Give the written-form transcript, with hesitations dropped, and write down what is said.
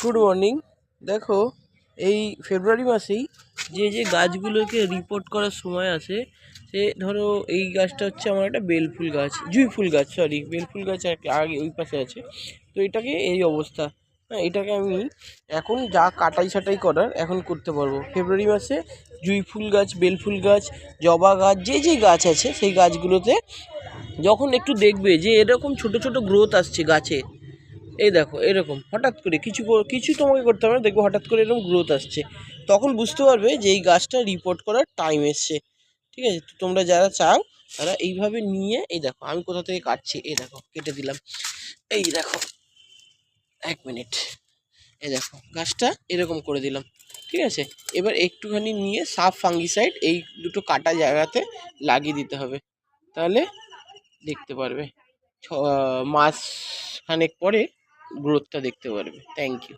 Good morning. দেখো, এই ফেব্রুয়ারি মাসেই যে গাছগুলোকে রিপোর্ট করার সময় আসে, সে ধরো এই গাছটা হচ্ছে আমার একটা বেলফুল গাছ, জুঁই ফুল গাছ, সরি বেলফুল গাছ আগে ওই পাশে আছে। তো এটাকে এই অবস্থা, হ্যাঁ এটাকে আমি এখন যা কাটাই ছাটাই করার এখন করতে পারবো। ফেব্রুয়ারি মাসে জুঁই ফুল গাছ, বেলফুল গাছ, জবা গাছ, যে গাছ আছে সেই গাছগুলোতে যখন একটু দেখবে যে এরকম ছোট ছোট গ্রোথ আসছে গাছে, এই দেখো এরকম হঠাৎ করে কিছু তোমাকে করতে হবে না, দেখবো হঠাৎ করে এরকম গ্রোথ আসছে, তখন বুঝতে পারবে যে এই গাছটা রিপোর্ট করার টাইম এসছে। ঠিক আছে, তো তোমরা যারা চাও তারা এইভাবে নিয়ে, এই দেখো আমি কোথা থেকে কাটছি, এই দেখো কেটে দিলাম, এই দেখো 1 মিনিট, এই দেখো গাছটা এরকম করে দিলাম। ঠিক আছে, এবার একটুখানি নিয়ে সাফ ফাঙ্গিসাইড এই দুটো কাটা জায়গাতে লাগিয়ে দিতে হবে, তাহলে দেখতে পারবে মাস খানেক পরে গ্রোথটা দেখতে পারবে। Thank you.